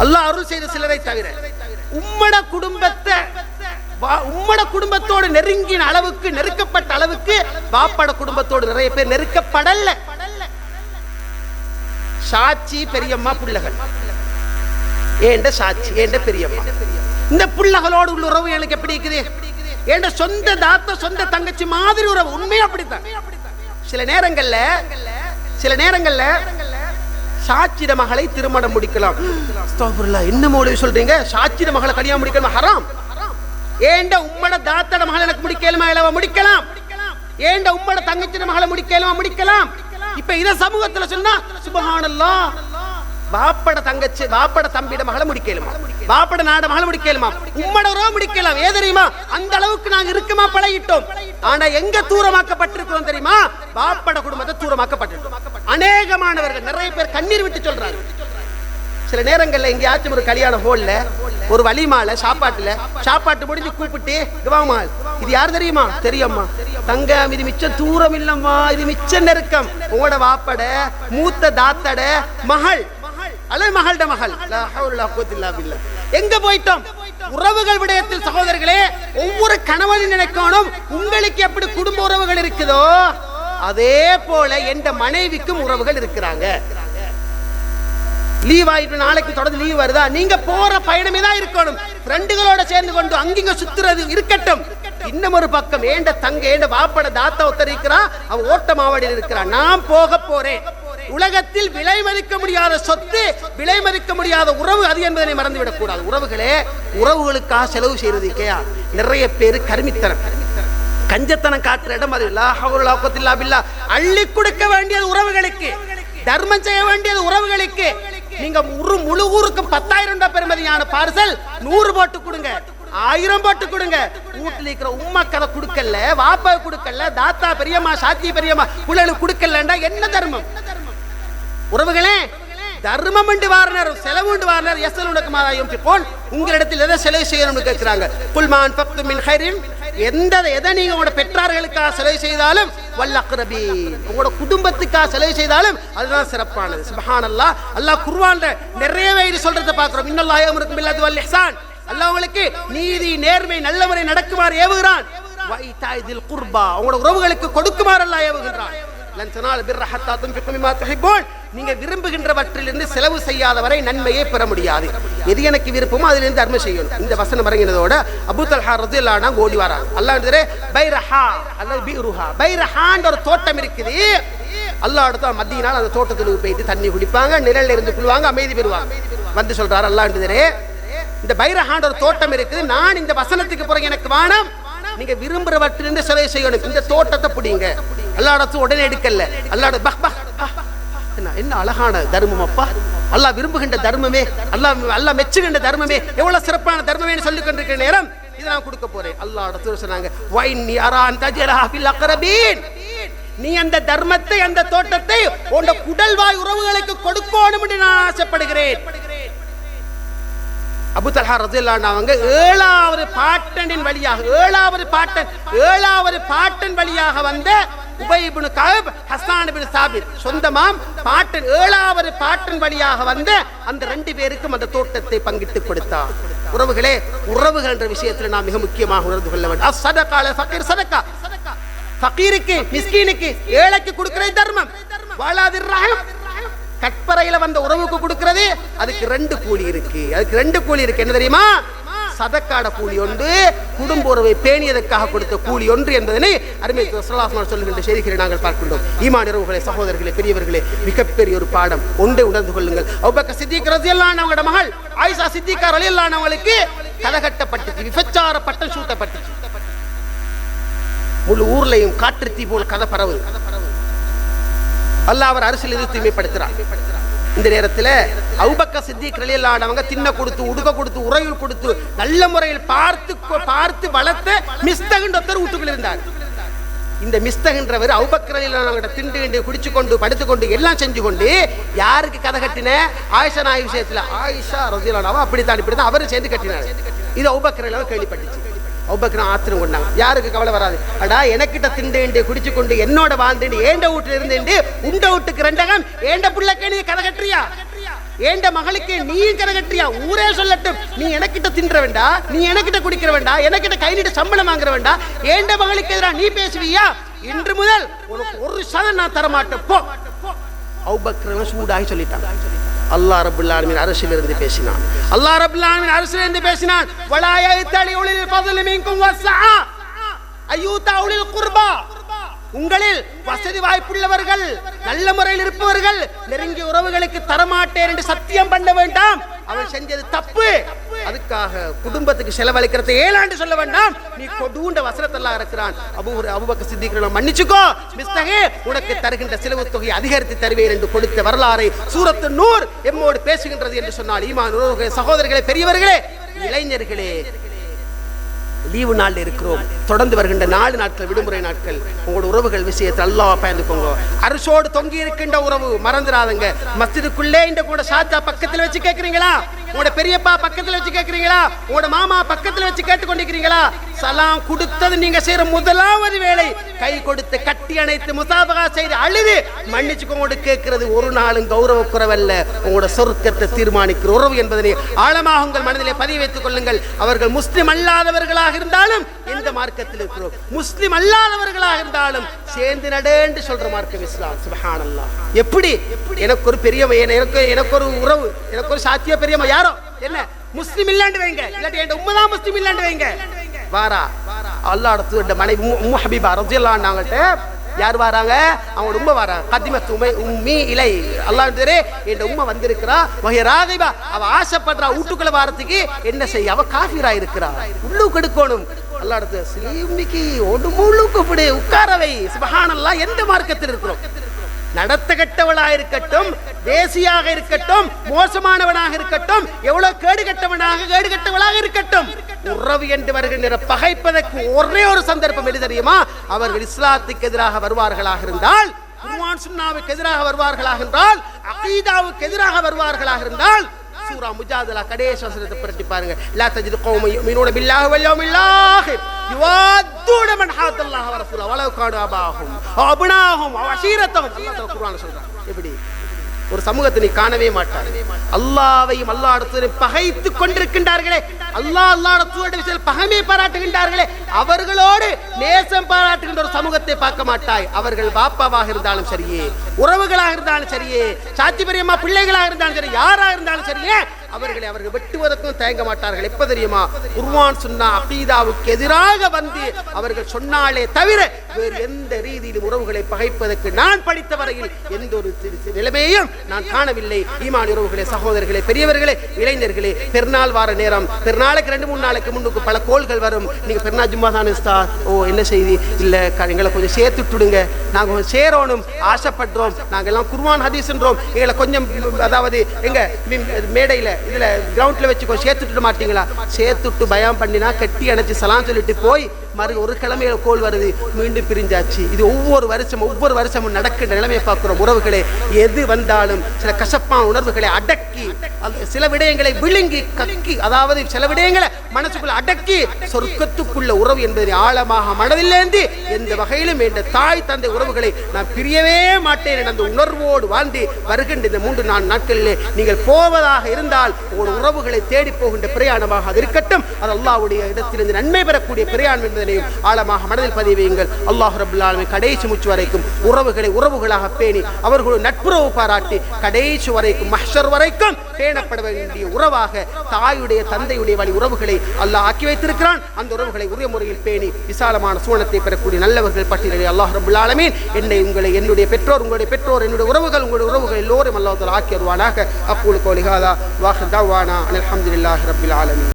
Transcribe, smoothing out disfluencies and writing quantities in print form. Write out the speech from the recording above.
அல்லாஹ் அருள் செய்த சிலரை தவிர. உம்மட குடும்பத்தோடு நெருங்கின அளவுக்கு, நெருக்கப்பட்ட அளவுக்கு பாப்பட குடும்பத்தோடு நிறைய பேர் நெருக்கப்படல. சாட்சி பெரியம்மா புள்ளகள், ஏண்ட சாட்சி ஏண்ட பெரியம்மா, இந்த புள்ளகளோடு உள்ள உறவு எனக்கு எப்படி இருக்குது? ஏண்ட சொந்த தாத்தா சொந்த தங்கச்சி மாதிரி உறவு. உண்மையா அப்படித்தான். சில நேரங்கள்ல சாட்சிட மகளை திருமணம் முடிக்கலாம். என்ன மௌலவி சொல்றீங்க? சாட்சிட மகளை கல்யாணம் முடிக்கலாம் ஹராம். ஏண்ட உம்மட தாத்தட மகளை எனக்கு முடிக்கலுமா? இல்லவா முடிக்கலாம். ஏண்ட உம்மட தங்கச்சிட மகளை முடிக்கலுமா? முடிக்கலாம். இப்ப இத சமூகத்துல சொன்னா சுப்ஹானல்லாஹ், பாப்பட தங்கச்சி பாப்பட தம்பிட மகளை முடிக்கலுமா? பாப்பட நாட மகளை முடிக்கலுமா? உம்மட உறவு முடிக்கலாம். ஏன் தெரியுமா? அந்த அளவுக்கு நாங்க இருக்குமா பழகிட்டோம். ஆனா எங்க தூரமாக்கப்பட்டிருக்கிறோம் தெரியுமா? பாப்பட குடும்பத்தை தூரமாக்கப்பட்டிருக்கோம். அநேகமானவர்கள் நிறைய பேர் கண்ணீர் விட்டு சொல்றாங்க. சில நேரங்கள்ல எங்கேயாச்சும் ஒரு கல்யாண ஹோல்ல ஒரு வலிமால சாப்பாட்டு முடிஞ்சு கூப்பிட்டு, இது யார் தெரியுமா? தெரியும்மா. தங்கம், இது மிச்சம் தூரம் இல்லம்மா, இது மிச்சம் நெருக்கம். உங்களோட வாப்பட மூத்த தாத்தட மகள் அல்லது மகளோட மகள். எங்க போயிட்டோம்? உறவுகள் விடயத்தில் சகோதரர்களே, ஒவ்வொரு கணவனும் நினைக்கணும், உங்களுக்கு எப்படி குடும்ப உறவுகள் இருக்குதோ அதே போல எந்த மனைவிக்கும் உறவுகள் இருக்கிறாங்க. லீவ் ஆயிட்டு நாளைக்கு தொடர்ந்து லீவ் வருதா, நீங்க போற பயணமே தான் இருக்கணும். ஃப்ரெண்டுகளோட சேர்ந்து கொண்டு அங்கிங்க சுத்துறது இருக்கட்டும். இன்னும் ஒரு பக்கம் ஏண்ட தங்க ஏண்ட வாப்பட தாத்தா ஒருத்தர் இருக்கிறான், அவன் ஓட்ட மாவடியில் இருக்கிறான், நான் போக போறேன். உலகத்தில் விலை மதிக்க முடியாத சொத்து, விலை மதிக்க முடியாத உறவு அது என்பதை மறந்துவிடக் கூடாது. உறவுகளே, உறவுகளுக்காக செலவு செய்யறதுக்கே நிறைய பேர் கருமித்தனம் கஞ்சத்தனம் காட்டுற இடம் அது. அள்ளி கொடுக்க வேண்டியது உறவுகளுக்கு, தர்மம் செய்ய வேண்டியது உறவுகளுக்கு. நீங்க முழு ஊருக்கு 10,000 ரூபாய் பெறுமதியான பார்சல் 100 போட்டு கொடுங்க, 1000 போட்டு கொடுங்க. வீட்டுல இருக்கிற உம்மா கதை கொடுக்கல, வாப்பா கொடுக்கல, தாத்தா பெரியம்மா சாத்தி பெரியம்மா பிள்ளைகளுக்கு கொடுக்கலண்டா என்ன தர்மம்? உறவுகளே, தர்மம் என்று வாரனர், செலவு என்று வாரனர். எஸ்எலுக்கு மாதாயம் போன் உங்களிடத்தில் எதை செலவு செய்யணும்னு கேட்கிறாங்க. குல்மான் ஃபக்து மின் ஹைரின், எதை நீங்க உங்களோட பெற்றார்களுக்காக செலவு செய்தாலும், வல்லக்ரபீன் உங்களோட குடும்பத்துக்காக செலவு செய்தாலும் அதுதான் சிறப்பானது. சுப்ஹானல்லாஹ், அல்லாஹ் குர்ஆன்ல நிறையவே இது சொல்றதை பார்க்கிறோம். இன்னல்லாஹ் யஅமுருக்கும் பில் வல் இஹ்சான், அல்லாஹ் உங்களுக்கு நீதி நேர்மை நல்ல முறை நடக்குமாறு ஏவுகிறான். வைதாஇதில் குர்பா, உங்களோட உறவுகளுக்கு கொடுக்குமாறு அல்லாஹ் ஏவுகிறான். லன் தனாலு பிர்ர ஹத்தா துன்ஃபிகு மிம்மா துஹிப்பூன், நீங்க விரும்புகின்றவற்றிலிருந்து செலவு செய்யாத வரை நன்மையை பெற முடியாது. எது எனக்கு விருப்பமோ அதிலிருந்து தர்மம் செய்யணும். இந்த வசனம் இறங்கினதோட அபூ தல்ஹா ரலியல்லாஹு அன்ஹு ஓடி வராங்க. அல்லாஹ்வே பைரஹா அல்லது பீருஹா, பைரஹான்ற ஒரு தோட்டம் இருக்குது. அல்லாஹ் அடுத்த மதீனால அந்த தோட்டத்துக்கு போயிட்டு தண்ணி குடிப்பாங்க, நிழல்ல இருந்து குளிவாங்க, அமைதி பெறுவாங்க. வந்து சொல்றாரு அல்லாஹ்வே, இந்த பைரஹான்ற ஒரு தோட்டம் இருக்குது, நான் இந்த வசனத்துக்கு பிறகு எனக்கு வேணும், நீங்க விரும்புறவற்றிலிருந்து செலவு செய்யணும். இந்த தோட்டத்தை பிடிங்க. அல்லாஹ் உடனே எடுக்கல. அல்லாஹ் என்ன அழகான தர்மம் அப்பா, அல்லாஹ் விரும்புகின்ற தர்மமே, அல்லாஹ் மெச்சுகின்ற தர்மமே, எவ்வளவு சிறப்பான தர்மமே சொல்லிக் கொண்டிருக்கிற நேரம் இதை நான் கொடுக்க போறேன். அல்லாஹ் சொன்னாங்க, நீ அந்த தர்மத்தை, அந்த தோட்டத்தை உன் குடல்வாய் உறவுகளுக்கு கொடுக்கணும் என்று நான் ஆசைப்படுகிறேன். அபூ தல்ஹா ரலியல்லாஹு அன்ஹு அவங்க 7வது பாட்டனின் வழியாக 7வது பாட்டன் வழியாக வந்த உபய் இப்னு கஅப், ஹஸ்ஸான் இப்னு சாபித், சொந்தமாம் பாட்டன் 7வது பாட்டன் வழியாக வந்த அந்த 2 பேருக்கும் அந்த தோட்டத்தை பங்கிட்டு கொடுத்தார். உறவுகளே, உறவுகள் என்ற விஷயத்தில் நாம் மிக முக்கியமாக உணர்ந்து கொள்ள வேண்டும். அஸ்ஸதகா அலல் ஃபகீர் சதகா, ஃபகீருக்கு மிஸ்கீனுக்கு ஏழைக்கு கொடுக்கிறது தர்மம். வலாதிர் ரஹம், கற்பறையில வந்த உறவுக்கு கொடுக்கிறது, அதுக்கு 2 கூலி இருக்கு. என்ன தெரியுமா? சதக்காட கூலி ஒன்று, குடும்ப உறவை பேணியதற்காக கொடுத்த கூலி ஒன்று என்பதனை அருமை ஸல்லல்லாஹு அலைஹி சொல்லுகின்ற செய்திகளை நாங்கள் பார்க்கின்றோம். ஈமான் உறவுகளே, சகோதரர்களே, பெரியவர்களே, மிகப்பெரிய ஒரு பாடம் ஒன்றை உணர்ந்து கொள்ளுங்கள். அபூபக்கர் சித்திக் ரலியல்லாஹு அன்ஹு அவங்களோட மகள் ஆயிஷா சித்திகா ரலியல்லாஹு அன்ஹா அவங்களுக்கு கதகட்டப்பட்டுச்சு, விபச்சார பட்டம் சூட்டப்பட்டுச்சு. முழு ஊர்லையும் காற்று தீ போல் கதை பரவுது. அல்லாஹ் அவர் அரசியல் எதிர்த்து தூய்மைப்படுத்துறார். இந்த நேரத்தில் அபூபக்கர் சித்திக் ரலியல்லாஹு அன்ஹு அவங்க தின்ன கொடுத்து, உடுக்க கொடுத்து, உறையுள் கொடுத்து, நல்ல முறையில் பார்த்து வளர்த்த மிஸ்தகின்ற ஒருத்தர் வீட்டுக்குள்ள இருந்தார். இந்த மிஸ்தகின்றவர் அபூபக்கர் ரலியல்லாஹு அன்ஹு திண்டு குடிச்சு கொண்டு படுத்துக்கொண்டு எல்லாம் செஞ்சு கொண்டு யாருக்கு கதை கட்டின? ஆயிஷா நாயகி விஷயத்துல. ஆயிஷா ரலியல்லாஹு அன்ஹா அப்படித்தான் இப்படித்தான் அவரு சேர்ந்து கட்டினார். இது அபூபக்கர் ரலியல்லாஹு அன்ஹு கேள்விப்பட்டுச்சு. அபூபக்கர் ஆத்திரம் கொண்டாங்க. யாருக்கு கவலை வராது? அடா எனக்கிட்ட திண்டு குடிச்சு கொண்டு என்னோட வாழ்ந்து ஏண்ட வீட்டுல இருந்து உண்ட வீட்டுக்கு 2 ஏண்ட புள்ளக்கே நீ கதை கட்டுறியா? ஏண்ட மகளுக்கு நீ கரகட்டியா ஊரே சொல்லட்டும், நீ எனக்கிட்ட தின்ற வேண்டா, நீ எனக்கிட்ட குடிக்கிற வேண்டா, எனக்கிட்ட கை நீட்ட சம்பளம் வாங்குற வேண்டா, ஏண்ட மகளுக்கு எதிராக நீ பேசுவியா? இன்று முதல் உனக்கு ஒரு சதம் நான் தரமாட்டேன் போ. அபூபக்கர் சூடாகி சொல்லிட்டான். அல்லாஹ் ரப்பல் ஆலமீன் அரசில் இருந்து பேசினான். அல்லாஹ் ரப்பல் ஆலமீன் அரசில் இருந்து பேசினான். வலா யத்தலி உலில் ஃபضل மின்கும் வஸ்ஸா அய்யூதா உலில் குர்பா. உங்களில் வசதி வாய்ப்புள்ளவர்கள், நல்ல முறையில் இருப்பவர்கள் நெருங்கிய உறவுகளுக்கு தரமாட்டேன் என்று சத்தியம் பண்ண வேண்டாம். அவன் செஞ்சது தப்பு. அதுக்காக குடும்பத்துக்கு செலவழிக்கிறதை ஏழாண்டு சொல்ல வேண்டாம். நீ கொடூண்ட வசனத்தெல்லாம் இருக்கிறான். அபூபக்கர் சித்திக் மன்னிச்சுக்கோ, மிஸ்தகே உனக்கு தருகின்ற செலவு தொகையை அதிகரித்து தருவேன் என்று கொடுத்த வரலாறை சூரத்து நூர் எம்மோடு பேசுகின்றது என்று சொன்னால், ஈமான் உறவுகளே, சகோதரர்களே, பெரியவர்களே, இளைஞர்களே, லீவு நாள் இருக்கிறோம். தொடர்ந்து வருகின்ற 4 நாட்கள் விடுமுறை நாட்கள். உங்களோட உறவுகள் விஷயத்தை அல்லாஹ் பயந்துக்கோங்க. அரசோடு தொங்கி இருக்கின்ற உறவு மறந்துடாதங்க. மஸ்ஜிதுக்குள்ளே இந்த கூட சாத்தா பக்கத்தில் வச்சு கேட்கிறீங்களா? உங்களோட பெரியப்பா பக்கத்தில் வச்சு கேட்கிறீங்களா? உங்களோட மாமா பக்கத்தில் வச்சு கேட்டுக்கொண்டிருக்கிறீங்களா? சலாம் கொடுத்தது நீங்க செய்யற முதலாவது வேலை. கை கொடுத்து கட்டி அணைத்து முசாபகா செய்து அழுது மன்னிச்சுக்கோங்க கேட்கிறது ஒரு நாளும் கௌரவ குறைவல்ல. உங்களோட சொர்க்கத்தை தீர்மானிக்கிற உறவு என்பதனை ஆழமாக உங்கள் மனதிலே பதிவு வைத்துக் கொள்ளுங்கள். அவர்கள் முஸ்லிம் அல்லாதவர்களாக இருந்தாலும் எந்த மார்க்கத்தில் இருக்கிறோம், முஸ்லிம் அல்லாதவர்களாக இருந்தாலும் சேர்ந்து நடேன்னு சொல்ற மார்க்கம் இஸ்லாம். சுப்ஹானல்லாஹ். எப்படி எனக்கு ஒரு பெரிய எனக்கு ஒரு உறவு, எனக்கு ஒரு சாத்திய பெரியம்மா யாரோ என்ன முஸ்லிம் இல்லாண்டு வைங்க, இல்லாட்டி என் உம்மதான் முஸ்லிம் இல்லாண்டு வைங்க. வாரா அல்லாஹ்வோட தூதர் மனைவி உம்மு ஹபீபா ரலியல்லாஹு அன்ஹாங்கட்ட யார் வராங்க? அவங்க உம்மை வராங்க. கதிமத்து உம்மி இலை அல்லாஹ் தெரியே என் உம்மை வந்திருக்கிறா. வஹிய ராகிபா, அவ ஆசைப்படுறா வீட்டுக்குள்ள வாரத்துக்கு. என்ன செய்ய? அவ காஃபிரா இருக்கிறா. உள்ளுக்கு எடுக்கணும். அல்லாஹ் அடுத்து ஸ்லீமிக்கு ஒரு முழுக்கு இப்படி உட்காரவை. சுப்ஹானல்லாஹ். எந்த மார்க்கத்தில் இருக்கிறோம்? நடத்த கெட்டவளாக இருக்கட்டும், தேசியாக இருக்கட்டும், மோசமானவனாக இருக்கட்டும், எவ்வளவு கேடு கெட்டவளாக இருக்கட்டும், உறவு என்று வருகின்ற பகைப்பதற்கு ஒரே ஒரு சந்தர்ப்பம் எது தெரியுமா? அவர்கள் இஸ்லாத்துக்கு எதிராக வருவார்களாக இருந்தால், குர்ஆன் சுன்னாவுக்கு எதிராக வருவார்களாக இருந்தால், அகீதாவுக்கு எதிராக வருவார்களாக இருந்தால், சூரா முஜாதலா கடைசி வசனத்தை புரட்டி பாருங்க. லா தஜிது கௌமன் யுமினூன பில்லாஹி வல் யௌமில் ஆகிர் யுவாதுன மன் ஹாதல்லாஹ வ ரசூலஹு வலவ் கானு அபாஹும் வ அப்னாஹும் வ அஷீரத்தஹும். அல்லாஹ் குர்ஆன்ல சொல்றான். எப்படி ஒரு சமூகத்தை நீ காணவே மாட்டார். அல்லாஹ்வையும் அல்லாஹ்வுடன் பகைத்துக் கொண்டிருக்கின்றார்களே, அல்லாஹ்வுடன் பகைமை பாராட்டுகின்றார்களே, அவர்களோடு நேசம் பாராட்டுகின்ற ஒரு சமூகத்தை பார்க்க மாட்டாய். அவர்கள் பாப்பாவாக இருந்தாலும் சரியே, உறவுகளாக இருந்தாலும் சரியே, சாட்சி பெரியம்மா பிள்ளைகளாக இருந்தாலும் சரி, யாராக இருந்தாலும் சரியே, அவர்கள் வெட்டுவதற்கும் தயங்க மாட்டார்கள். எப்ப தெரியுமா? குர்ஆன் சுன்னா அகீதாவுக்கு எதிராக வந்து அவர்கள் சொன்னாலே தவிர வேறு எந்த ரீதியிலும் உறவுகளை பகைப்பதற்கு நான் படித்த வரையில் எந்த ஒரு நிலைமையும் நான் காணவில்லை. ஈமான் உறவுகளே, சகோதரர்களே, பெரியவர்களே, இளைஞர்களே, பெருநாள் வார நேரம், பெருநாளுக்கு 2-3 நாளைக்கு முன்னுக்கு பல கோள்கள் வரும். நீங்க பெருநாள் ஜும்மா தானே உஸ்தாத்? ஓ என்ன செய்தி? இல்ல எங்களை கொஞ்சம் சேர்த்து விட்டுடுங்க, நாங்க கொஞ்சம் சேரணும் ஆசைப்படுறோம், நாங்க எல்லாம் குர்ஆன் ஹதீஸ்ன்றோம், எங்களை கொஞ்சம் அதாவது எங்க மேடையில இதுல கிரவுண்ட்ல வச்சு சேர்த்துட்டு மாட்டீங்களா? சேர்த்துட்டு பயம் பண்ணினா கட்டி அணைச்சு சலாம் சொல்லிட்டு போய் ஒரு கிழமையில கோல் வருது, மீண்டும் பிரிஞ்சாச்சு. இது ஒவ்வொரு வருஷமும் நடக்கின்ற நிலைமையை பார்க்கிறோம். உறவுகளே, எது வந்தாலும் சில கசப்பான உணர்வுகளை அடக்கி, சில விடயங்களை விழுங்கி கக்கி, அதாவது சில விடயங்களை மனசுக்குள்ள அடக்கி சொர்க்கத்துக்குள்ள உறவு என்பதை ஆழமாக மனதிலேந்தி எந்த வகையிலும் என்ற தாய் தந்தை உறவுகளை நான் பிரியவே மாட்டேன் என்ற அந்த உணர்வோடு வாழ்ந்து வருகின்ற இந்த 3-4 நாட்களிலே நீங்கள் போவதாக இருந்தால் உங்கள் உறவுகளை தேடி போகின்ற பிரயாணமாக அது இருக்கட்டும். அது அல்லாஹ்வுடைய இடத்திலிருந்து நன்மை பெறக்கூடிய பிரயாணம் என்பதனையும் ஆழமாக மனதில் பதிவு வையுங்கள். அல்லாஹ் ரப்பல் ஆலமீன் கடைசி மூச்சு வரைக்கும் உறவுகளை உறவுகளாக பேணி அவர்களுடைய நட்புறவு பாராட்டி கடைசி வரைக்கும் மஹ்ஷர் வரைக்கும் பேணப்பட வேண்டிய உறவாக தாயுடைய தந்தையுடைய வழி உறவுகளை அல்லாஹ் ஆக்கி வைத்திருக்கிறான். அந்த உறவுகளை உரிய முறையில் பேணி விசாலமான சூனத்தை பெறக்கூடிய நல்லவர்கள் பட்டியலில் அல்லாஹ் ரப்பல் ஆலமீன் என்னை உங்களை என்னுடைய பெற்றோர் உங்களுடைய பெற்றோர் என்னுடைய உறவுகள் எல்லோரும் அல்லாஹ் தஆலா ஆக்கி வருவானாக. அக்கூலு கௌலி ஹாதா வ ஆகிரு தஅவானா அல்ஹம்துலில்லாஹி ரப்பில் ஆலமீன்.